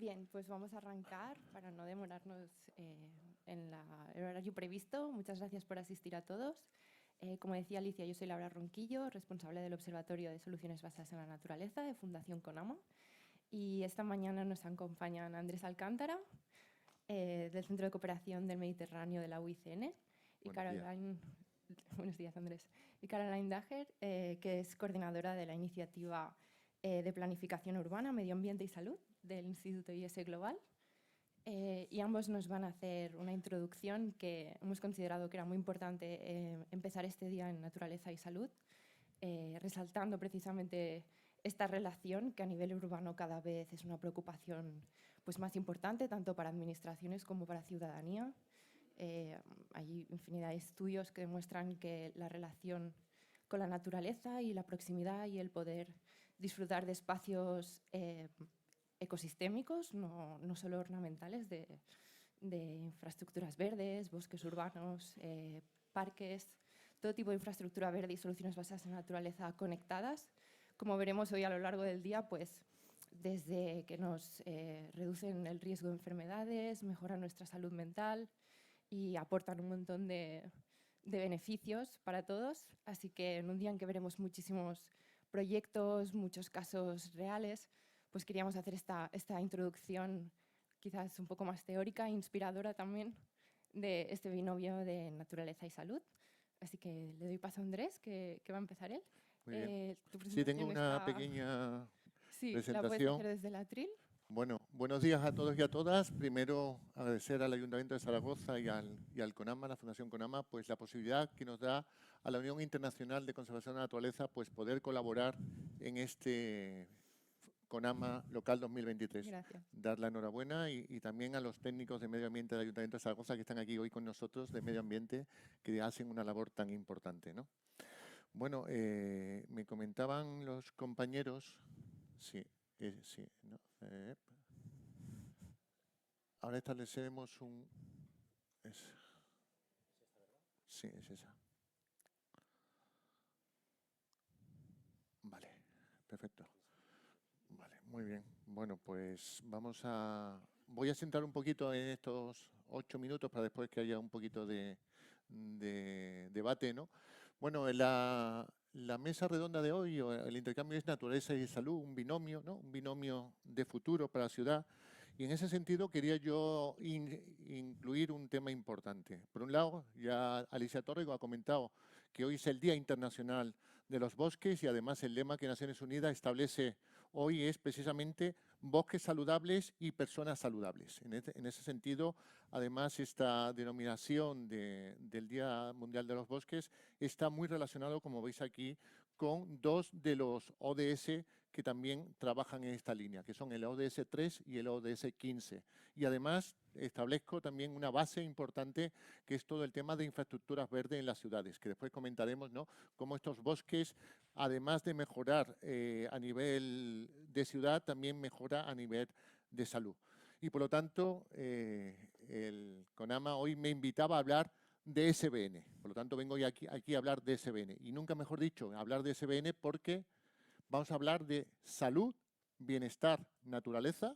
Bien, pues vamos a arrancar para no demorarnos en el horario previsto. Muchas gracias por asistir a todos. Como decía Alicia, yo soy Laura Ronquillo, responsable del Observatorio de Soluciones Basadas en la Naturaleza de Fundación CONAMA. Y esta mañana nos acompañan Andrés Alcántara, del Centro de Cooperación del Mediterráneo de la UICN, y Caroline... Buenos días, Andrés. Y Caroline Dager, que es coordinadora de la iniciativa de Planificación Urbana, Medio Ambiente y Salud del Instituto IS Global. Y ambos nos van a hacer una introducción que hemos considerado que era muy importante empezar este día en Naturaleza y Salud, resaltando precisamente esta relación que a nivel urbano cada vez es una preocupación pues, más importante, tanto para administraciones como para ciudadanía. Hay infinidad de estudios que demuestran que la relación con la naturaleza y la proximidad y el poder disfrutar de espacios ecosistémicos, no solo ornamentales, de infraestructuras verdes, bosques urbanos, parques, todo tipo de infraestructura verde y soluciones basadas en la naturaleza conectadas. Como veremos hoy a lo largo del día, pues desde que nos reducen el riesgo de enfermedades, mejoran nuestra salud mental y aportan un montón de beneficios para todos. Así que en un día en que veremos muchísimos proyectos, muchos casos reales, pues queríamos hacer esta introducción quizás un poco más teórica e inspiradora también de este binomio de naturaleza y salud. Así que le doy paso a Andrés, que va a empezar él. Muy bien. Tu Sí, tengo presentación una está... pequeña Sí, la puedes hacer presentación. desde el atril. Bueno, buenos días a todos y a todas. Primero, agradecer al Ayuntamiento de Zaragoza y al CONAMA, la Fundación CONAMA, pues la posibilidad que nos da a la Unión Internacional de Conservación de la Naturaleza, pues poder colaborar en este CONAMA Local 2023. Gracias. Dar la enhorabuena y también a los técnicos de medio ambiente del Ayuntamiento de Zaragoza que están aquí hoy con nosotros de medio ambiente, que hacen una labor tan importante, ¿no? Bueno, me comentaban los compañeros, sí, sí, ¿no? Ahora establecemos un... sí, es esa. Vale, perfecto. Vale, muy bien. Bueno, pues voy a sentar un poquito en estos 8 minutos para después que haya un poquito de debate, ¿no? Bueno, la mesa redonda de hoy, o el intercambio es naturaleza y salud, un binomio, ¿no? Un binomio de futuro para la ciudad. Y en ese sentido quería yo incluir un tema importante. Por un lado, ya Alicia Tórrego ha comentado que hoy es el Día Internacional de los Bosques y además el lema que Naciones Unidas establece hoy es precisamente bosques saludables y personas saludables. En ese sentido, además, esta denominación del Día Mundial de los Bosques está muy relacionado, como veis aquí, con dos de los ODS que también trabajan en esta línea, que son el ODS 3 y el ODS 15. Y además establezco también una base importante que es todo el tema de infraestructuras verdes en las ciudades, que después comentaremos, ¿no? Cómo estos bosques, además de mejorar a nivel de ciudad, también mejora a nivel de salud. Y por lo tanto, el CONAMA hoy me invitaba a hablar de SBN. Por lo tanto, vengo hoy aquí a hablar de SBN. Y nunca mejor dicho, hablar de SBN porque vamos a hablar de salud, bienestar, naturaleza,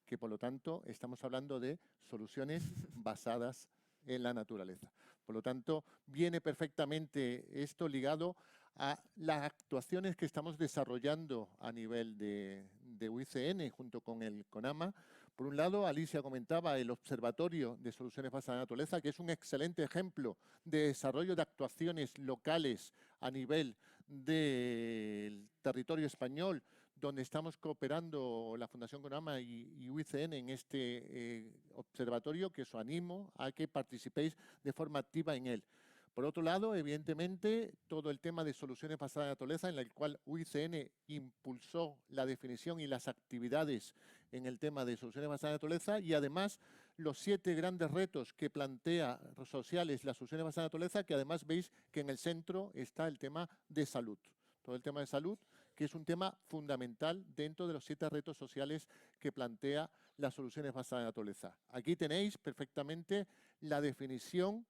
que por lo tanto estamos hablando de soluciones basadas en la naturaleza. Por lo tanto, viene perfectamente esto ligado a las actuaciones que estamos desarrollando a nivel de UICN junto con el CONAMA. Por un lado, Alicia comentaba el Observatorio de Soluciones Basadas en la Naturaleza, que es un excelente ejemplo de desarrollo de actuaciones locales a nivel del territorio español, donde estamos cooperando la Fundación CONAMA y UICN en este observatorio, que os animo a que participéis de forma activa en él. Por otro lado, evidentemente, todo el tema de soluciones basadas en la naturaleza, en el cual UICN impulsó la definición y las actividades en el tema de soluciones basadas en la naturaleza, y además los 7 grandes retos que plantea sociales las soluciones basadas en la naturaleza, que además veis que en el centro está el tema de salud. Todo el tema de salud, que es un tema fundamental dentro de los 7 retos sociales que plantea las soluciones basadas en la naturaleza. Aquí tenéis perfectamente la definición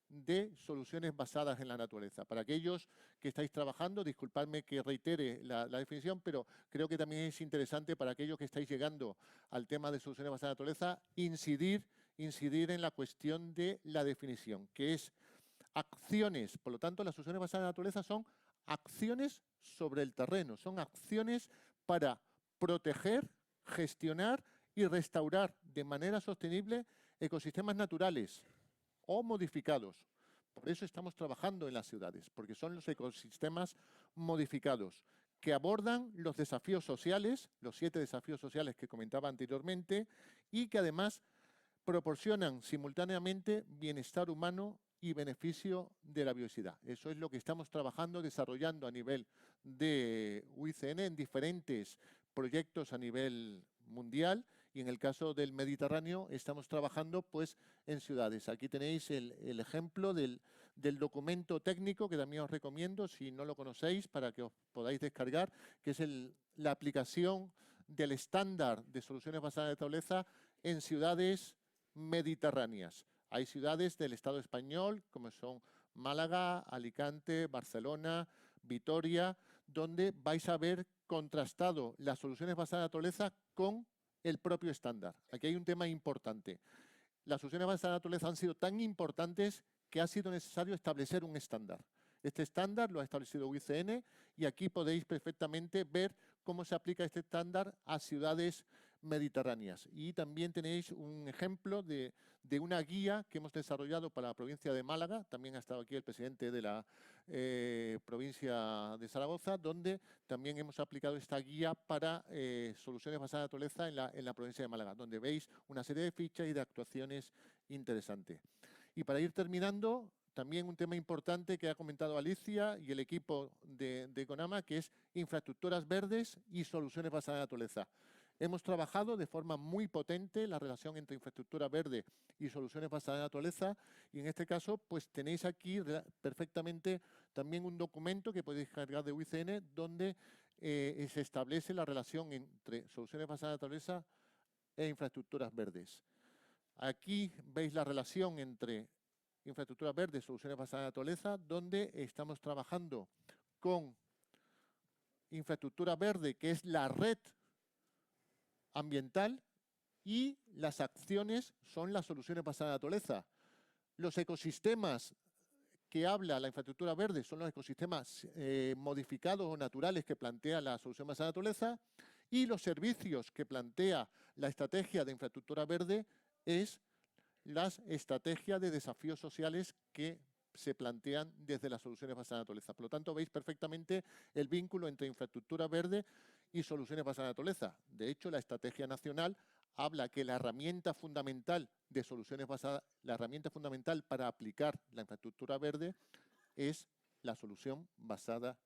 de soluciones basadas en la naturaleza. Para aquellos que estáis trabajando, disculpadme que reitere la definición, pero creo que también es interesante para aquellos que estáis llegando al tema de soluciones basadas en la naturaleza, incidir en la cuestión de la definición, que es acciones. Por lo tanto, las soluciones basadas en la naturaleza son acciones sobre el terreno, son acciones para proteger, gestionar y restaurar de manera sostenible ecosistemas naturales o modificados. Por eso estamos trabajando en las ciudades, porque son los ecosistemas modificados que abordan los desafíos sociales, los 7 desafíos sociales que comentaba anteriormente, y que además proporcionan simultáneamente bienestar humano y beneficio de la biodiversidad. Eso es lo que estamos trabajando, desarrollando a nivel de UICN en diferentes proyectos a nivel mundial, y en el caso del Mediterráneo estamos trabajando pues en ciudades. Aquí tenéis el ejemplo del documento técnico que también os recomiendo, si no lo conocéis, para que os podáis descargar, que es la aplicación del estándar de soluciones basadas en naturaleza en ciudades mediterráneas. Hay ciudades del Estado español, como son Málaga, Alicante, Barcelona, Vitoria, donde vais a ver contrastado las soluciones basadas en naturaleza con el propio estándar. Aquí hay un tema importante. Las soluciones basadas en naturaleza han sido tan importantes que ha sido necesario establecer un estándar. Este estándar lo ha establecido UICN y aquí podéis perfectamente ver cómo se aplica este estándar a ciudades mediterráneas. Y también tenéis un ejemplo de una guía que hemos desarrollado para la provincia de Málaga. También ha estado aquí el presidente de la provincia de Zaragoza, donde también hemos aplicado esta guía para soluciones basadas en naturaleza en la provincia de Málaga, donde veis una serie de fichas y de actuaciones interesantes. Y para ir terminando, también un tema importante que ha comentado Alicia y el equipo de CONAMA, que es infraestructuras verdes y soluciones basadas en naturaleza. Hemos trabajado de forma muy potente la relación entre infraestructura verde y soluciones basadas en naturaleza, y en este caso pues tenéis aquí perfectamente también un documento que podéis cargar de UICN donde se establece la relación entre soluciones basadas en naturaleza e infraestructuras verdes. Aquí veis la relación entre infraestructuras verdes, soluciones basadas en naturaleza, donde estamos trabajando con infraestructura verde, que es la red ambiental, y las acciones son las soluciones basadas en naturaleza. Los ecosistemas que habla la infraestructura verde son los ecosistemas modificados o naturales que plantea la solución basada en naturaleza, y los servicios que plantea la estrategia de infraestructura verde es las estrategias de desafíos sociales que se plantean desde las soluciones basadas en naturaleza. Por lo tanto, veis perfectamente el vínculo entre infraestructura verde y soluciones basadas en naturaleza. De hecho, la estrategia nacional habla que la herramienta fundamental de soluciones basadas, la herramienta fundamental para aplicar la infraestructura verde es la solución basada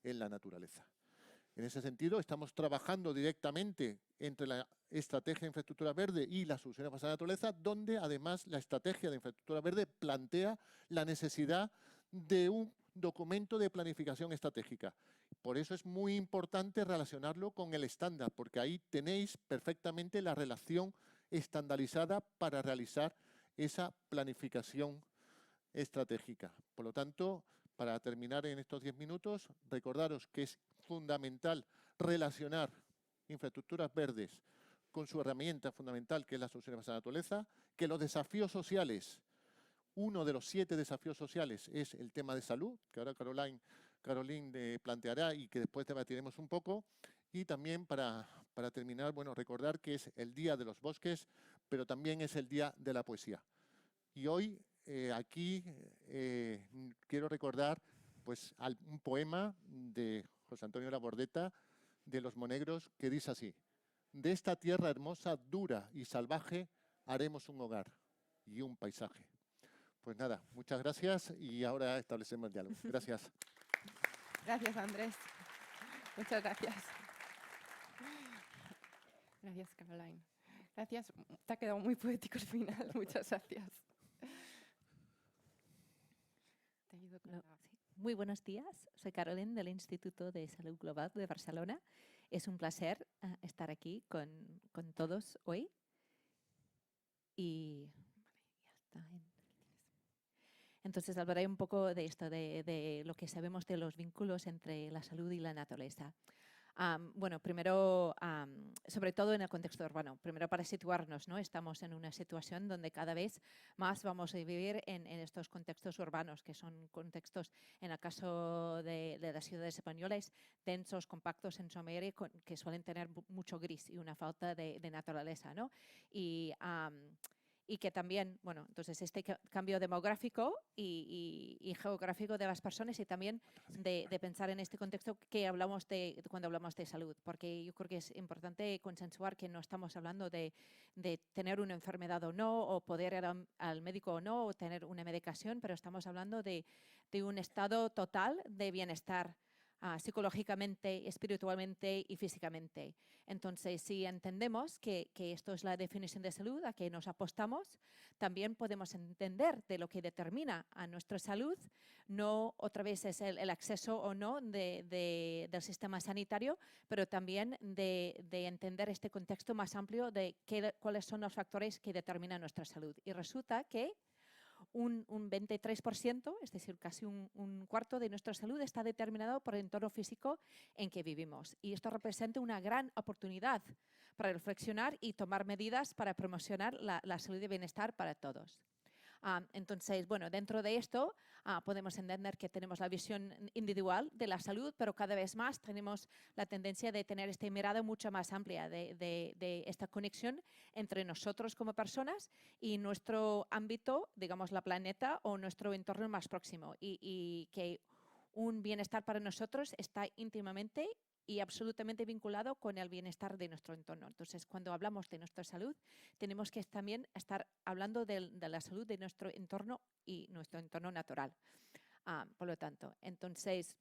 en la naturaleza. En ese sentido, estamos trabajando directamente entre la estrategia de infraestructura verde y las soluciones basadas en la naturaleza, donde además la estrategia de infraestructura verde plantea la necesidad de un documento de planificación estratégica. Por eso es muy importante relacionarlo con el estándar, porque ahí tenéis perfectamente la relación estandarizada para realizar esa planificación estratégica. Por lo tanto, para terminar en estos 10 minutos, recordaros que es fundamental relacionar infraestructuras verdes con su herramienta fundamental, que es la solución basada en la naturaleza, que los desafíos sociales, uno de los 7 desafíos sociales es el tema de salud, que ahora Caroline planteará y que después debatiremos un poco. Y también para terminar, bueno, recordar que es el Día de los Bosques, pero también es el Día de la Poesía. Y hoy aquí quiero recordar pues un poema de José Antonio Labordeta, de Los Monegros, que dice así: de esta tierra hermosa, dura y salvaje, haremos un hogar y un paisaje. Pues nada, muchas gracias y ahora establecemos el diálogo. Gracias. Gracias, Andrés. Muchas gracias. Gracias, Caroline. Gracias. Te ha quedado muy poético el final. Muchas gracias. Te ayudo con la... Muy buenos días, soy Caroline del Instituto de Salud Global de Barcelona. Es un placer estar aquí con todos hoy. Y ya está. Entonces hablaré un poco de esto, de lo que sabemos de los vínculos entre la salud y la naturaleza. Bueno, primero, sobre todo en el contexto urbano, primero para situarnos, ¿no? Estamos en una situación donde cada vez más vamos a vivir en estos contextos urbanos, que son contextos, en el caso de las ciudades españolas, densos, compactos en su mayoría, que suelen tener mucho gris y una falta de naturaleza, ¿no? Y que también, bueno, entonces este cambio demográfico y geográfico de las personas y también de pensar en este contexto que hablamos cuando hablamos de salud, porque yo creo que es importante consensuar que no estamos hablando de tener una enfermedad o no, o poder ir al médico o no, o tener una medicación, pero estamos hablando de un estado total de bienestar psicológicamente, espiritualmente y físicamente. Entonces, si entendemos que esto es la definición de salud a que nos apostamos, también podemos entender de lo que determina a nuestra salud, no otra vez es el acceso o no del sistema sanitario, pero también de entender este contexto más amplio de cuáles son los factores que determinan nuestra salud. Y resulta que un 23%, es decir, casi un cuarto de nuestra salud está determinado por el entorno físico en que vivimos. Y esto representa una gran oportunidad para reflexionar y tomar medidas para promocionar la salud y bienestar para todos. Entonces, bueno, dentro de esto podemos entender que tenemos la visión individual de la salud, pero cada vez más tenemos la tendencia de tener esta mirada mucho más amplia de esta conexión entre nosotros como personas y nuestro ámbito, digamos, la planeta o nuestro entorno más próximo y que un bienestar para nosotros está íntimamente y absolutamente vinculado con el bienestar de nuestro entorno. Entonces, cuando hablamos de nuestra salud, tenemos que también estar hablando de la salud de nuestro entorno y nuestro entorno natural. Por lo tanto, entonces,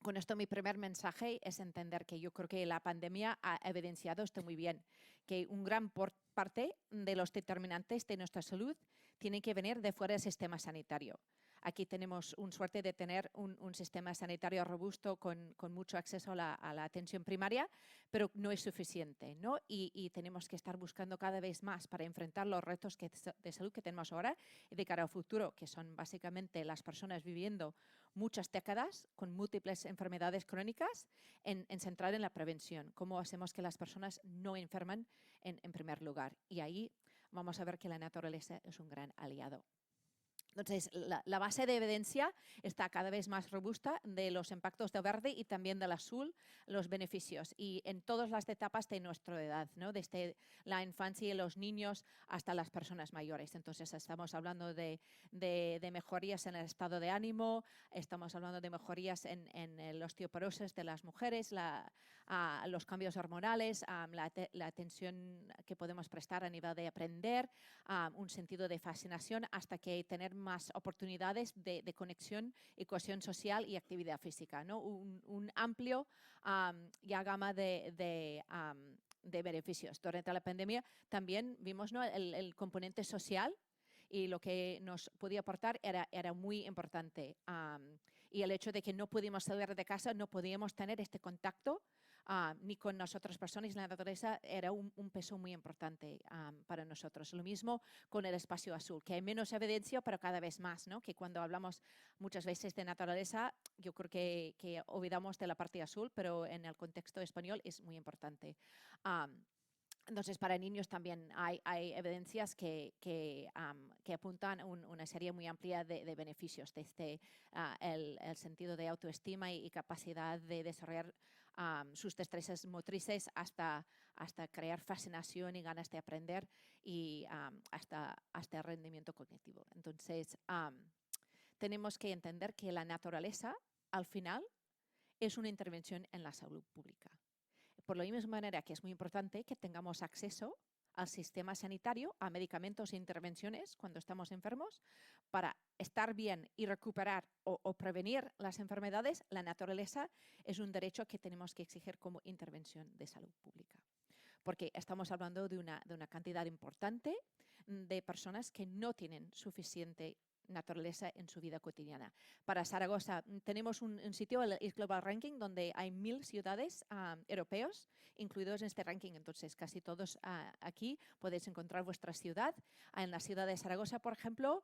con esto mi primer mensaje es entender que yo creo que la pandemia ha evidenciado esto muy bien, que un gran parte de los determinantes de nuestra salud tienen que venir de fuera del sistema sanitario. Aquí tenemos una suerte de tener un sistema sanitario robusto con mucho acceso a la atención primaria, pero no es suficiente, ¿no? Y tenemos que estar buscando cada vez más para enfrentar los retos de salud que tenemos ahora y de cara al futuro, que son básicamente las personas viviendo muchas décadas con múltiples enfermedades crónicas, en centrar en la prevención. Cómo hacemos que las personas no enferman en primer lugar. Y ahí vamos a ver que la naturaleza es un gran aliado. Entonces, la base de evidencia está cada vez más robusta de los impactos del verde y también del azul, los beneficios, y en todas las etapas de nuestra edad, ¿no? Desde la infancia y los niños hasta las personas mayores. Entonces, estamos hablando de mejorías en el estado de ánimo, estamos hablando de mejorías en la osteoporosis de las mujeres, los cambios hormonales, la atención que podemos prestar a nivel de aprender, un sentido de fascinación, hasta que tener más oportunidades de conexión y cohesión social y actividad física, ¿no? Un amplio ya gama de beneficios. Durante la pandemia también vimos, ¿no?, el componente social y lo que nos podía aportar era muy importante. Y el hecho de que no pudimos salir de casa, no podíamos tener este contacto ni con las otras personas, la naturaleza era un peso muy importante para nosotros. Lo mismo con el espacio azul, que hay menos evidencia, pero cada vez más, ¿no? Que cuando hablamos muchas veces de naturaleza, yo creo que olvidamos de la parte azul, pero en el contexto español es muy importante. Entonces, para niños también hay evidencias que apuntan una serie muy amplia de beneficios, desde el sentido de autoestima y capacidad de desarrollar sus destrezas motrices hasta crear fascinación y ganas de aprender y hasta el rendimiento cognitivo. Entonces, tenemos que entender que la naturaleza, al final, es una intervención en la salud pública. Por la misma manera que es muy importante que tengamos acceso al sistema sanitario, a medicamentos e intervenciones cuando estamos enfermos, para estar bien y recuperar o prevenir las enfermedades, la naturaleza es un derecho que tenemos que exigir como intervención de salud pública. Porque estamos hablando de una cantidad importante de personas que no tienen suficiente naturaleza en su vida cotidiana. Para Zaragoza tenemos un sitio, el East Global Ranking, donde hay 1000 ciudades europeos incluidos en este ranking. Entonces, casi todos aquí podéis encontrar vuestra ciudad. En la ciudad de Zaragoza, por ejemplo,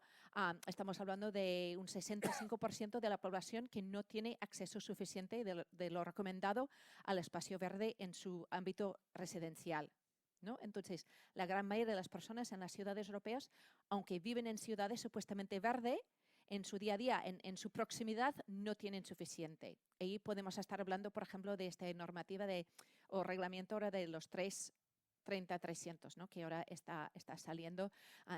estamos hablando de un 65% de la población que no tiene acceso suficiente de lo recomendado al espacio verde en su ámbito residencial, ¿no? Entonces, la gran mayoría de las personas en las ciudades europeas, aunque viven en ciudades supuestamente verde, en su día a día, en su proximidad, no tienen suficiente. Ahí podemos estar hablando, por ejemplo, de esta normativa o reglamento ahora de los 300, ¿no? Que ahora está saliendo,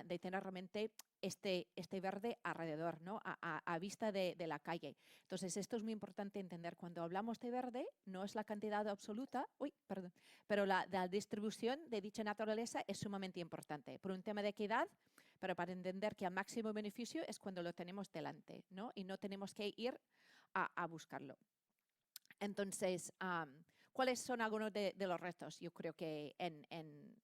de tener realmente este verde alrededor, ¿no? A vista de la calle. Entonces, esto es muy importante entender. Cuando hablamos de verde, no es la cantidad absoluta, pero la distribución de dicha naturaleza es sumamente importante. Por un tema de equidad, pero para entender que al máximo beneficio es cuando lo tenemos delante, ¿no? Y no tenemos que ir a buscarlo. Entonces, ¿cuáles son algunos de los retos? Yo creo que en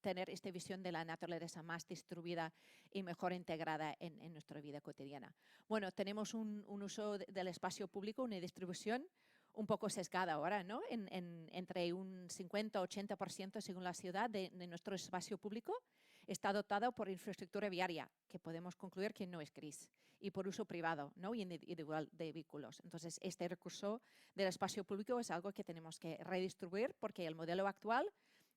tener esta visión de la naturaleza más distribuida y mejor integrada en nuestra vida cotidiana. Bueno, tenemos un uso del espacio público, una distribución un poco sesgada ahora, ¿no? Entre un 50-80% según la ciudad de nuestro espacio público está dotado por infraestructura viaria, que podemos concluir que no es gris, y por uso privado, ¿no? Y individual de vehículos. Entonces, este recurso del espacio público es algo que tenemos que redistribuir porque el modelo actual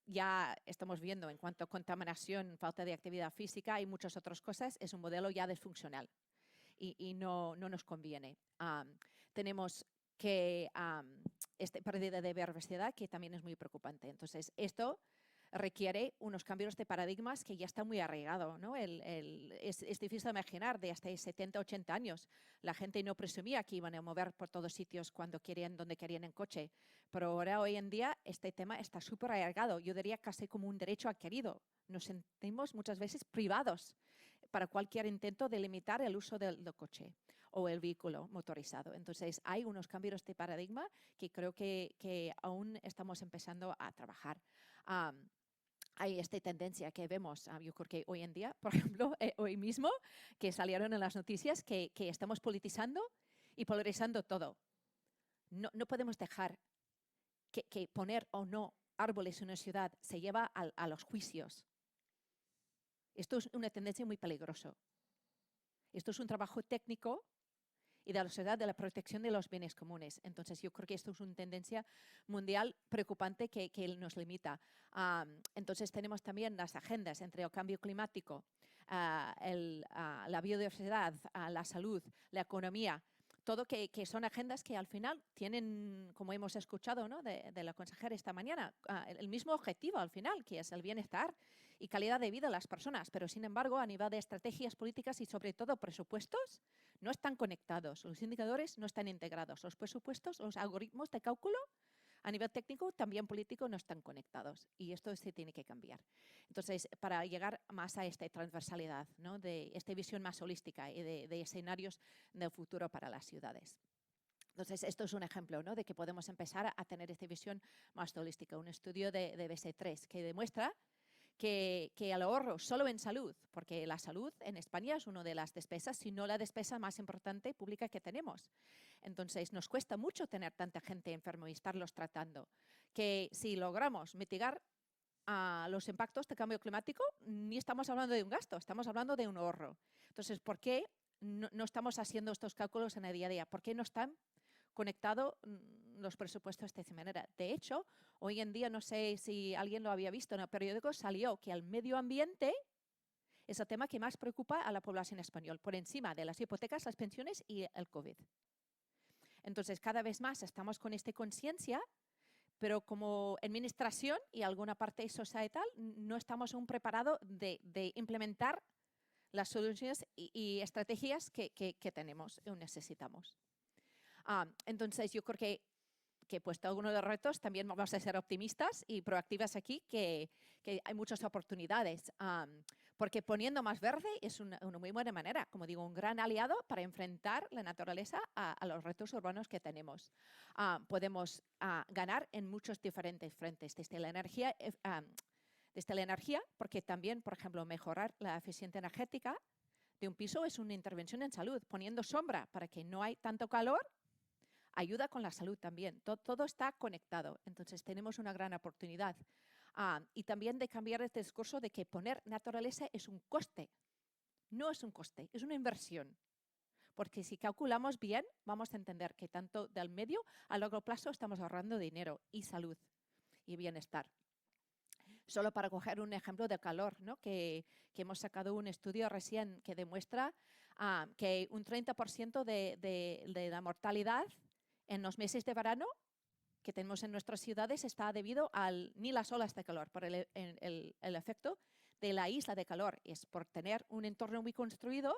ya estamos viendo en cuanto a contaminación, falta de actividad física y muchas otras cosas, es un modelo ya disfuncional y no nos conviene. Tenemos que esta pérdida de biodiversidad que también es muy preocupante. Entonces, esto requiere unos cambios de paradigmas que ya están muy arraigados, ¿no? Es difícil de imaginar, de hasta 70, 80 años, la gente no presumía que iban a mover por todos sitios cuando querían, donde querían en coche. Pero ahora, hoy en día, este tema está súper arraigado. Yo diría casi como un derecho adquirido. Nos sentimos muchas veces privados para cualquier intento de limitar el uso del coche o el vehículo motorizado. Entonces, hay unos cambios de paradigma que creo que aún estamos empezando a trabajar. Hay esta tendencia que vemos, yo creo que hoy en día, por ejemplo, hoy mismo, que salieron en las noticias que estamos politizando y polarizando todo. No podemos dejar que poner o no árboles en una ciudad se lleva a los juicios. Esto es una tendencia muy peligrosa. Esto es un trabajo técnico y de la sociedad de la protección de los bienes comunes. Entonces, yo creo que esto es una tendencia mundial preocupante que nos limita. Entonces, tenemos también las agendas entre el cambio climático, la biodiversidad, la salud, la economía, todo que son agendas que al final tienen, como hemos escuchado, ¿no? de la consejera esta mañana, el mismo objetivo al final, que es el bienestar y calidad de vida de las personas, pero sin embargo a nivel de estrategias políticas y sobre todo presupuestos no están conectados, los indicadores no están integrados, los presupuestos, los algoritmos de cálculo a nivel técnico, también político, no están conectados y esto se tiene que cambiar. Entonces, para llegar más a esta transversalidad, ¿no? De esta visión más holística y de escenarios del futuro para las ciudades. Entonces, esto es un ejemplo, ¿no? De que podemos empezar a tener esta visión más holística. Un estudio de BC3 que demuestra que el ahorro solo en salud, porque la salud en España es una de las despesas, si no la despesa más importante pública que tenemos. Entonces, nos cuesta mucho tener tanta gente enferma y estarlos tratando, que si logramos mitigar los impactos de cambio climático, ni estamos hablando de un gasto, estamos hablando de un ahorro. Entonces, ¿por qué no estamos haciendo estos cálculos en el día a día? ¿Por qué no están conectados los presupuestos de esta manera? De hecho, hoy en día, no sé si alguien lo había visto, en el periódico salió que el medio ambiente es el tema que más preocupa a la población española, por encima de las hipotecas, las pensiones y el COVID. Entonces, cada vez más estamos con esta conciencia, pero como administración y alguna parte societal no estamos aún preparados de implementar las soluciones y estrategias que tenemos y necesitamos. Entonces, yo creo que puesto algunos de los retos, también vamos a ser optimistas y proactivas aquí, que hay muchas oportunidades, porque poniendo más verde es una muy buena manera, como digo, un gran aliado para enfrentar la naturaleza a los retos urbanos que tenemos. Podemos ganar en muchos diferentes frentes, desde la energía, porque también, por ejemplo, mejorar la eficiencia energética de un piso es una intervención en salud. Poniendo sombra para que no hay tanto calor, ayuda con la salud también. Todo está conectado. Entonces tenemos una gran oportunidad. Y también de cambiar este discurso de que poner naturaleza es un coste. No es un coste, es una inversión. Porque si calculamos bien, vamos a entender que tanto del medio a largo plazo estamos ahorrando dinero y salud y bienestar. Solo para coger un ejemplo de calor, ¿no? que hemos sacado un estudio recién que demuestra que un 30% de la mortalidad en los meses de verano que tenemos en nuestras ciudades está debido ni las olas de calor, por el efecto de la isla de calor. Es por tener un entorno muy construido,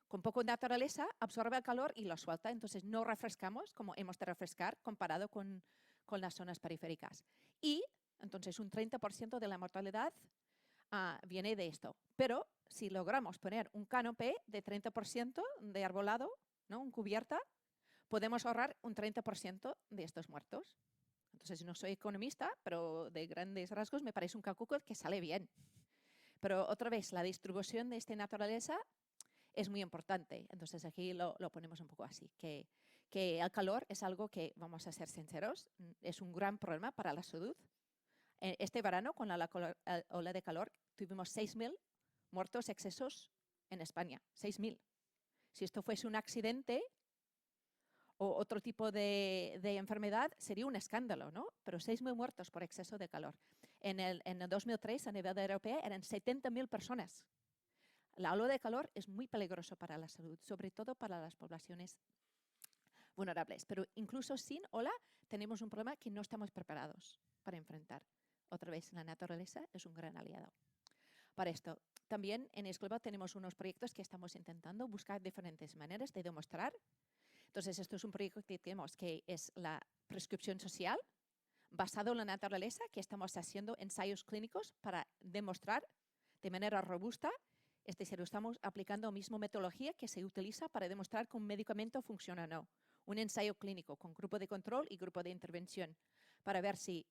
con poco naturaleza, absorbe el calor y lo suelta. Entonces no refrescamos como hemos de refrescar comparado con las zonas periféricas. Y entonces un 30% de la mortalidad viene de esto. Pero si logramos poner un canopé de 30% de arbolado, ¿no? Un cubierta, podemos ahorrar un 30% de estos muertos. Entonces no soy economista, pero de grandes rasgos me parece un cálculo que sale bien. Pero otra vez, la distribución de esta naturaleza es muy importante. Entonces aquí lo ponemos un poco así, que el calor es algo que, vamos a ser sinceros, es un gran problema para la salud. Este verano, con la ola de calor, tuvimos 6.000 muertos excesos en España. 6.000. Si esto fuese un accidente o otro tipo de enfermedad, sería un escándalo, ¿no? Pero 6.000 muertos por exceso de calor. En el 2003, a nivel europeo, eran 70.000 personas. La ola de calor es muy peligroso para la salud, sobre todo para las poblaciones vulnerables. Pero incluso sin ola, tenemos un problema que no estamos preparados para enfrentar. Otra vez, la naturaleza es un gran aliado para esto. También en Esclava tenemos unos proyectos que estamos intentando buscar diferentes maneras de demostrar. Entonces, esto es un proyecto que tenemos que es la prescripción social basado en la naturaleza, que estamos haciendo ensayos clínicos para demostrar de manera robusta. Es decir, estamos aplicando la misma metodología que se utiliza para demostrar que un medicamento funciona o no. Un ensayo clínico con grupo de control y grupo de intervención para ver si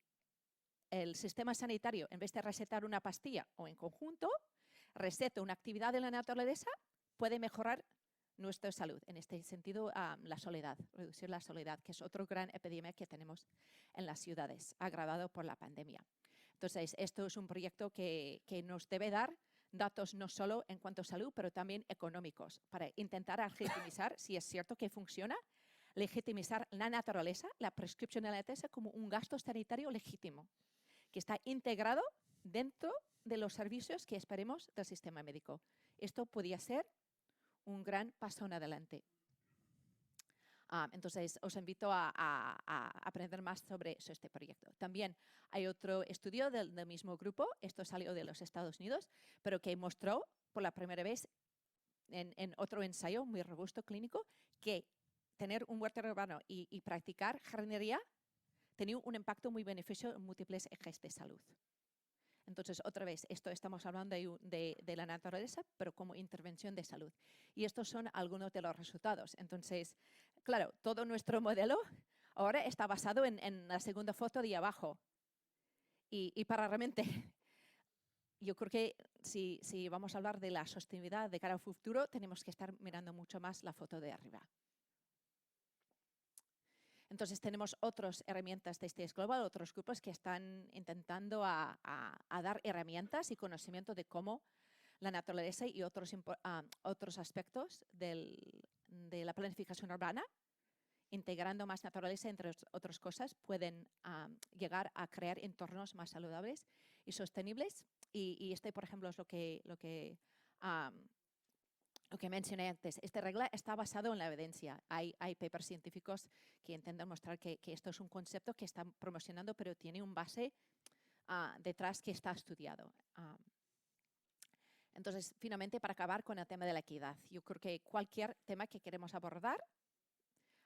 el sistema sanitario, en vez de recetar una pastilla o en conjunto, receta una actividad de la naturaleza, puede mejorar nuestra salud. En este sentido, la soledad, reducir la soledad, que es otro gran epidemia que tenemos en las ciudades, agravado por la pandemia. Entonces, esto es un proyecto que nos debe dar datos no solo en cuanto a salud, pero también económicos, para intentar legitimizar si es cierto que funciona, legitimizar la naturaleza, la prescripción de la naturaleza como un gasto sanitario legítimo, que está integrado dentro de los servicios que esperemos del sistema médico. Esto podría ser un gran paso en adelante. Entonces, os invito a aprender más sobre este proyecto. También hay otro estudio del mismo grupo, esto salió de los Estados Unidos, pero que mostró por la primera vez en otro ensayo muy robusto clínico que tener un huerto urbano y practicar jardinería tenía un impacto muy beneficioso en múltiples ejes de salud. Entonces, otra vez, esto estamos hablando de la naturaleza, pero como intervención de salud. Y estos son algunos de los resultados. Entonces, claro, todo nuestro modelo ahora está basado en la segunda foto de abajo. Y para realmente, yo creo que si vamos a hablar de la sostenibilidad de cara al futuro, tenemos que estar mirando mucho más la foto de arriba. Entonces tenemos otras herramientas de este Global, otros grupos que están intentando a dar herramientas y conocimiento de cómo la naturaleza y otros aspectos de la planificación urbana, integrando más naturaleza, entre otras cosas, pueden llegar a crear entornos más saludables y sostenibles. Y este, por ejemplo, es lo que mencioné antes. Esta regla está basado en la evidencia. Hay papers científicos que intentan mostrar que esto es un concepto que están promocionando, pero tiene un base detrás que está estudiado. Entonces, finalmente, para acabar con el tema de la equidad, yo creo que cualquier tema que queremos abordar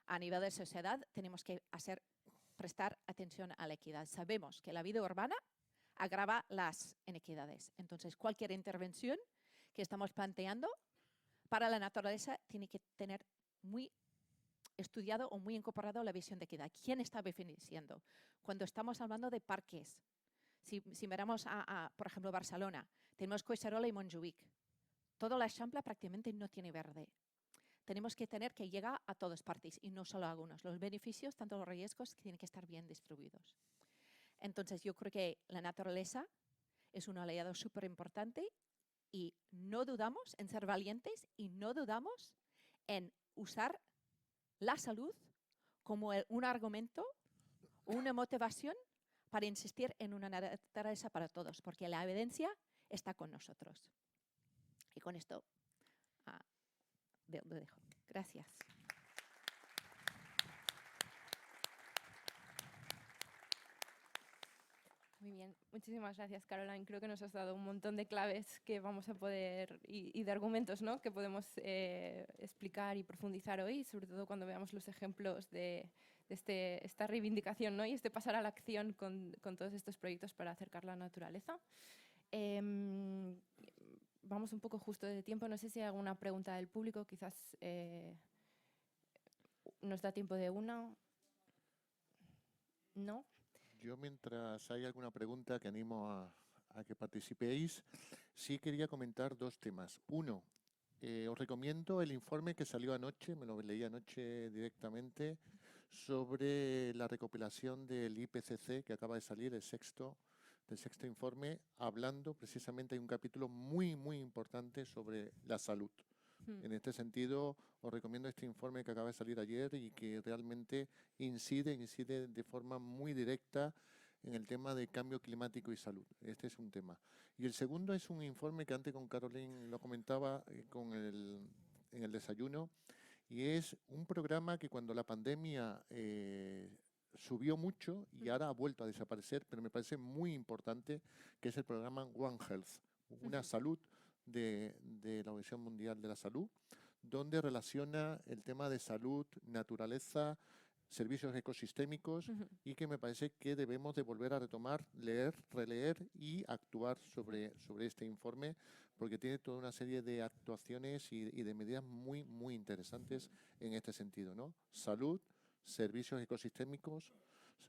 a nivel de sociedad tenemos que prestar atención a la equidad. Sabemos que la vida urbana agrava las inequidades. Entonces, cualquier intervención que estamos planteando para la naturaleza tiene que tener muy estudiado o muy incorporado la visión de equidad. ¿Quién está beneficiando? Cuando estamos hablando de parques, si miramos por ejemplo, Barcelona, tenemos Collserola y Montjuïc. Toda la Eixample prácticamente no tiene verde. Tenemos que tener que llegar a todas partes y no solo a algunos. Los beneficios, tanto los riesgos, tienen que estar bien distribuidos. Entonces, yo creo que la naturaleza es un aliado súper importante y no dudamos en ser valientes y no dudamos en usar la salud como un argumento o una motivación para insistir en una naturaleza para todos, porque la evidencia está con nosotros. Y con esto lo dejo. Gracias. Muy bien, muchísimas gracias, Caroline. Creo que nos has dado un montón de claves que vamos a poder y de argumentos, ¿no?, que podemos explicar y profundizar hoy, sobre todo cuando veamos los ejemplos de esta reivindicación, ¿no?, y pasar a la acción con todos estos proyectos para acercar la naturaleza. Vamos un poco justo de tiempo. No sé si hay alguna pregunta del público. Quizás nos da tiempo de una. ¿No? Yo, mientras hay alguna pregunta, que animo a que participéis, sí quería comentar dos temas. Uno, os recomiendo el informe que salió anoche, me lo leí anoche directamente, sobre la recopilación del IPCC que acaba de salir, del sexto informe, hablando precisamente, hay un capítulo muy, muy importante sobre la salud. En este sentido, os recomiendo este informe que acaba de salir ayer y que realmente incide de forma muy directa en el tema de cambio climático y salud. Este es un tema. Y el segundo es un informe que antes con Caroline lo comentaba en el desayuno, y es un programa que cuando la pandemia subió mucho y ahora ha vuelto a desaparecer, pero me parece muy importante, que es el programa One Health, una salud de la Organización Mundial de la Salud, donde relaciona el tema de salud, naturaleza, servicios ecosistémicos, y que me parece que debemos de volver a retomar, leer, releer y actuar sobre este informe, porque tiene toda una serie de actuaciones y de medidas muy, muy interesantes en este sentido, ¿no? Salud, servicios ecosistémicos,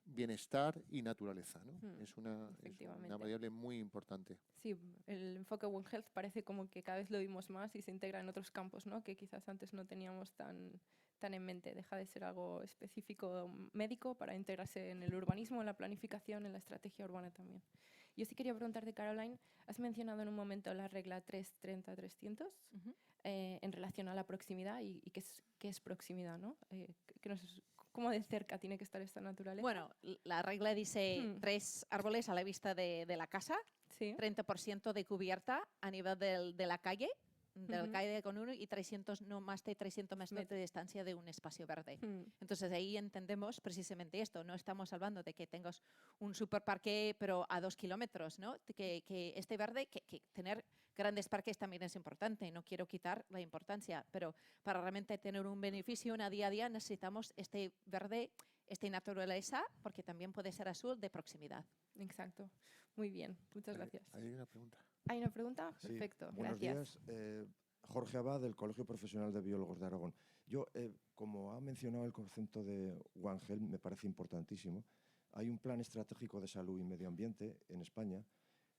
bienestar y naturaleza, ¿no? Es una variable muy importante. Sí, el enfoque One Health parece como que cada vez lo vimos más y se integra en otros campos, ¿no?, que quizás antes no teníamos tan en mente. Deja de ser algo específico médico para integrarse en el urbanismo, en la planificación, en la estrategia urbana también. Yo sí quería preguntarte, Caroline, has mencionado en un momento la regla 330-300 en relación a la proximidad y qué es proximidad, ¿no? ¿Cómo de cerca tiene que estar esta naturaleza? Bueno, la regla dice 3 árboles a la vista de la casa, sí. 30% de cubierta a nivel de la calle, del calle con uno, y 300, no más de 300 metros de distancia de un espacio verde. Entonces ahí entendemos precisamente esto. No estamos hablando de que tengas un superparque pero a 2 kilómetros, ¿no? Que este verde, que tener grandes parques también es importante. No quiero quitar la importancia, pero para realmente tener un beneficio en a día necesitamos este verde, esta naturaleza, porque también puede ser azul, de proximidad. Exacto. Muy bien. Muchas gracias. ¿Hay una pregunta? ¿Hay una pregunta? Sí. Perfecto. Buenos gracias. días. Jorge Abad, del Colegio Profesional de Biólogos de Aragón. Yo, como ha mencionado el concepto de One Health, me parece importantísimo. Hay un plan estratégico de salud y medio ambiente en España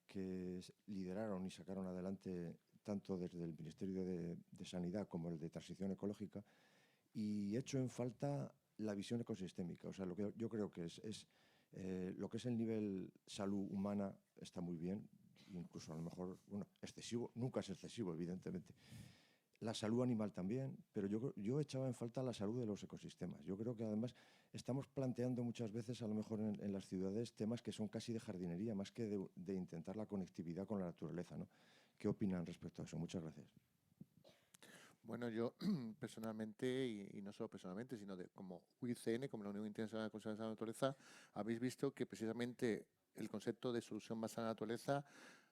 que lideraron y sacaron adelante tanto desde el Ministerio de Sanidad como el de Transición Ecológica, y hecho en falta la visión ecosistémica. O sea, lo que yo creo que es lo que es el nivel salud humana está muy bien, incluso a lo mejor, bueno, excesivo, nunca es excesivo, evidentemente. La salud animal también, pero yo echaba en falta la salud de los ecosistemas. Yo creo que además estamos planteando muchas veces, a lo mejor en las ciudades, temas que son casi de jardinería, más que de intentar la conectividad con la naturaleza, ¿no? ¿Qué opinan respecto a eso? Muchas gracias. Bueno, yo personalmente, y no solo personalmente, sino como UICN, como la Unión Internacional de Conservación de la Naturaleza, habéis visto que precisamente el concepto de solución basada en la naturaleza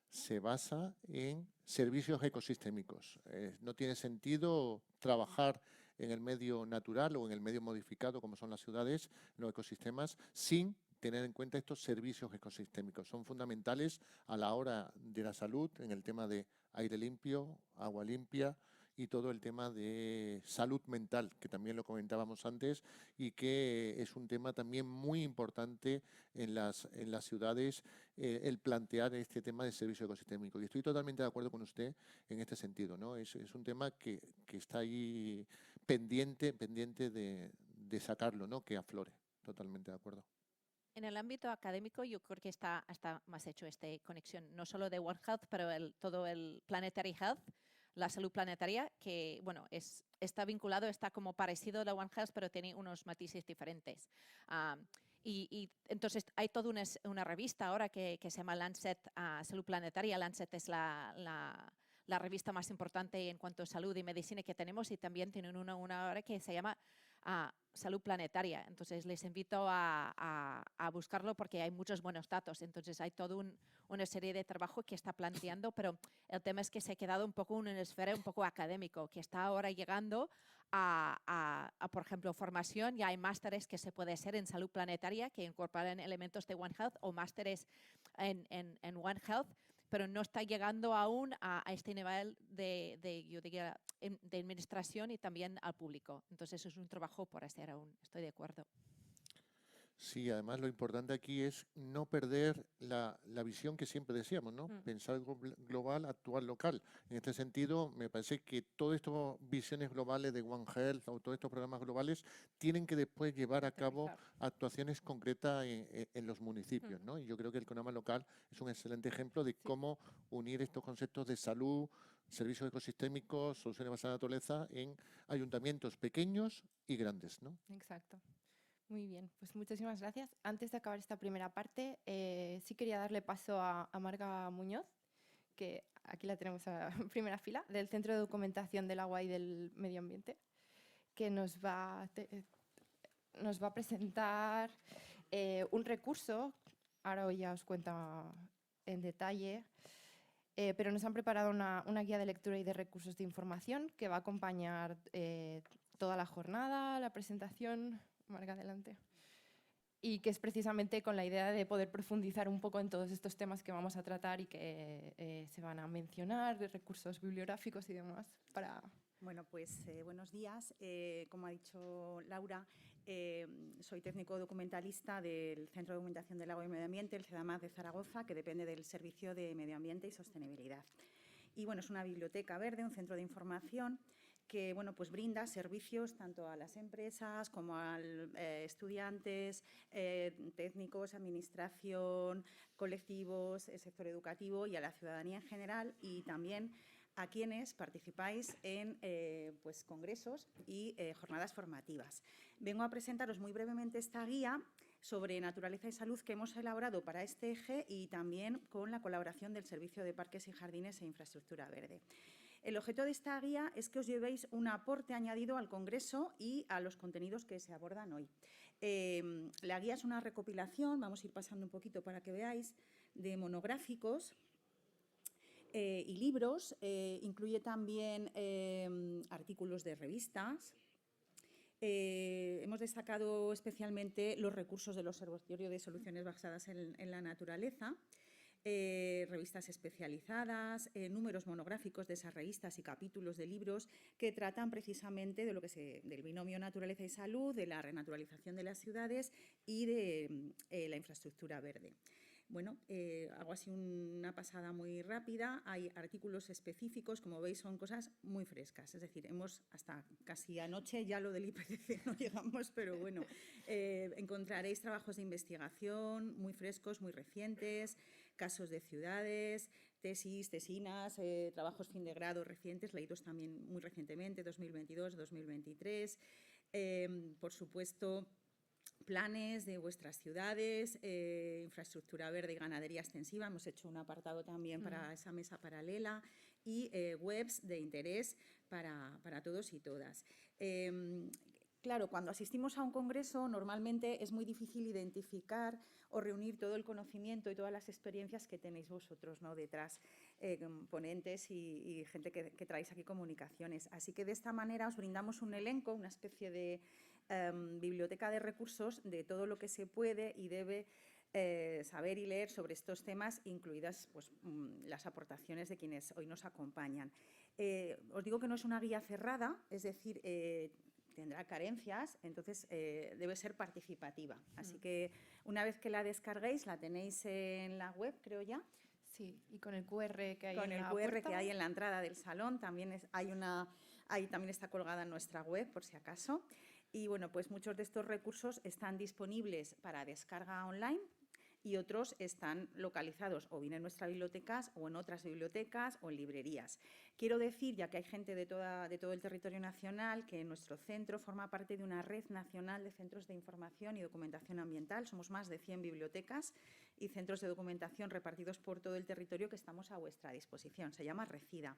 se basa en servicios ecosistémicos. No tiene sentido trabajar en el medio natural o en el medio modificado, como son las ciudades, los ecosistemas, sin tener en cuenta estos servicios ecosistémicos. Son fundamentales a la hora de la salud, en el tema de aire limpio, agua limpia y todo el tema de salud mental, que también lo comentábamos antes y que es un tema también muy importante en las ciudades, el plantear este tema de servicio ecosistémico. Y estoy totalmente de acuerdo con usted en este sentido, ¿no? Es un tema que está ahí pendiente de sacarlo, ¿no? Que aflore. Totalmente de acuerdo. En el ámbito académico, yo creo que está más hecho esta conexión, no solo de One Health, pero todo el Planetary Health, la salud planetaria, que bueno, está vinculado, está como parecido a la One Health, pero tiene unos matices diferentes. Y entonces hay toda una revista ahora que se llama Lancet Salud Planetaria. Lancet es la revista más importante en cuanto a salud y medicina que tenemos, y también tienen una ahora que se llama Salud Planetaria. Entonces les invito a buscarlo porque hay muchos buenos datos. Entonces hay toda una serie de trabajo que está planteando, pero el tema es que se ha quedado un poco en una esfera un poco académico, que está ahora llegando a por ejemplo, formación. Ya hay másteres que se puede hacer en salud planetaria que incorporan elementos de One Health, o másteres en One Health, pero no está llegando aún a este nivel yo diría, de administración y también al público. Entonces, eso es un trabajo por hacer aún, estoy de acuerdo. Sí, además lo importante aquí es no perder la visión que siempre decíamos, ¿no? Pensar global, actuar local. En este sentido, me parece que todas estas visiones globales de One Health o todos estos programas globales tienen que después llevar a cabo actuaciones concretas en los municipios, ¿no? Y yo creo que el programa local es un excelente ejemplo de cómo unir estos conceptos de salud, servicios ecosistémicos, soluciones basadas en la naturaleza en ayuntamientos pequeños y grandes, ¿no? Exacto. Muy bien, pues muchísimas gracias. Antes de acabar esta primera parte, sí quería darle paso a Marga Muñoz, que aquí la tenemos en primera fila, del Centro de Documentación del Agua y del Medio Ambiente, que nos va a presentar un recurso. Ahora ya os cuento en detalle, pero nos han preparado una guía de lectura y de recursos de información que va a acompañar toda la jornada, la presentación. Marga, adelante. Y que es precisamente con la idea de poder profundizar un poco en todos estos temas que vamos a tratar y que se van a mencionar, de recursos bibliográficos y demás. Bueno, pues buenos días. Como ha dicho Laura, soy técnico documentalista del Centro de Documentación del Agua y Medio Ambiente, el CEDAMAG de Zaragoza, que depende del Servicio de Medio Ambiente y Sostenibilidad. Y bueno, es una biblioteca verde, un centro de información que bueno, pues brinda servicios tanto a las empresas como a estudiantes, técnicos, administración, colectivos, sector educativo y a la ciudadanía en general, y también a quienes participáis en pues, congresos y jornadas formativas. Vengo a presentaros muy brevemente esta guía sobre naturaleza y salud que hemos elaborado para este eje y también con la colaboración del Servicio de Parques y Jardines e Infraestructura Verde. El objeto de esta guía es que os llevéis un aporte añadido al Congreso y a los contenidos que se abordan hoy. La guía es una recopilación, vamos a ir pasando un poquito para que veáis, de monográficos y libros. Incluye también artículos de revistas. Hemos destacado especialmente los recursos del Observatorio de Soluciones Basadas en la Naturaleza, revistas especializadas, números monográficos de esas revistas y capítulos de libros que tratan precisamente de del binomio naturaleza y salud, de la renaturalización de las ciudades y de la infraestructura verde. Bueno, hago así una pasada muy rápida. Hay artículos específicos, como veis, son cosas muy frescas. Es decir, hasta casi anoche, ya lo del IPCC no llegamos, pero bueno, encontraréis trabajos de investigación muy frescos, muy recientes, casos de ciudades, tesis, tesinas, trabajos fin de grado recientes, leídos también muy recientemente, 2022, 2023. Por supuesto, planes de vuestras ciudades, infraestructura verde y ganadería extensiva. Hemos hecho un apartado también para esa mesa paralela y webs de interés para todos y todas. Claro, cuando asistimos a un congreso normalmente es muy difícil identificar o reunir todo el conocimiento y todas las experiencias que tenéis vosotros, ¿no?, detrás, ponentes y gente que traéis aquí comunicaciones. Así que de esta manera os brindamos un elenco, una especie de biblioteca de recursos de todo lo que se puede y debe saber y leer sobre estos temas, incluidas pues, las aportaciones de quienes hoy nos acompañan. Os digo que no es una guía cerrada, es decir, tendrá carencias, entonces debe ser participativa. Así que una vez que la descarguéis, la tenéis en la web, creo ya. Sí, y con el QR que hay Con en el la QR puerta. que hay en la entrada del salón, también ahí también está colgada en nuestra web, por si acaso. Y bueno, pues muchos de estos recursos están disponibles para descarga online y otros están localizados o bien en nuestras bibliotecas o en otras bibliotecas o en librerías. Quiero decir, ya que hay gente de todo el territorio nacional, que nuestro centro forma parte de una red nacional de centros de información y documentación ambiental. Somos más de 100 bibliotecas y centros de documentación repartidos por todo el territorio que estamos a vuestra disposición. Se llama RECIDA.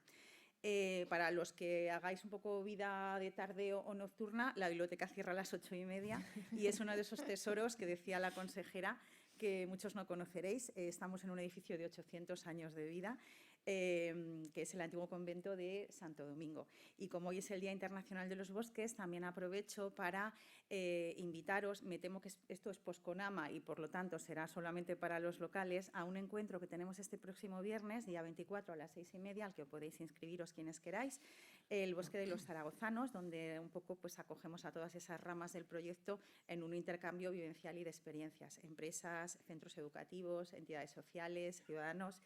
Para los que hagáis un poco vida de tarde o nocturna, la biblioteca cierra a las 8:30 y es uno de esos tesoros que decía la consejera que muchos no conoceréis. Estamos en un edificio de 800 años de vida, que es el antiguo convento de Santo Domingo. Y como hoy es el Día Internacional de los Bosques, también aprovecho para invitaros, me temo que esto es Posconama y por lo tanto será solamente para los locales, a un encuentro que tenemos este próximo viernes, día 24 a las 6:30, al que podéis inscribiros quienes queráis, el Bosque de los Zaragozanos, donde un poco pues acogemos a todas esas ramas del proyecto en un intercambio vivencial y de experiencias, empresas, centros educativos, entidades sociales, ciudadanos.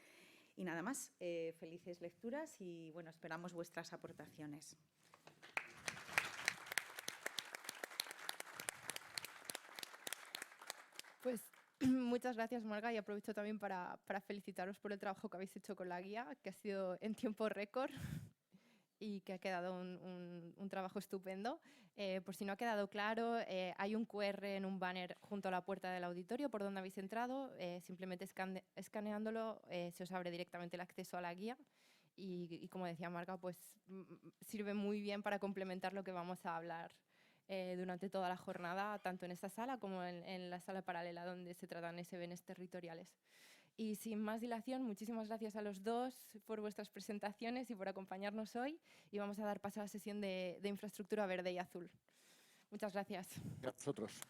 Y nada más, felices lecturas y bueno, esperamos vuestras aportaciones. Pues muchas gracias, Marga, y aprovecho también para felicitaros por el trabajo que habéis hecho con la guía, que ha sido en tiempo récord y que ha quedado un trabajo estupendo. Por si no ha quedado claro, hay un QR en un banner junto a la puerta del auditorio por donde habéis entrado. Simplemente escaneándolo se os abre directamente el acceso a la guía y como decía Marga, pues sirve muy bien para complementar lo que vamos a hablar durante toda la jornada, tanto en esta sala como en la sala paralela donde se tratan SBNs territoriales. Y sin más dilación, muchísimas gracias a los dos por vuestras presentaciones y por acompañarnos hoy. Y vamos a dar paso a la sesión de infraestructura verde y azul. Muchas gracias. A vosotros.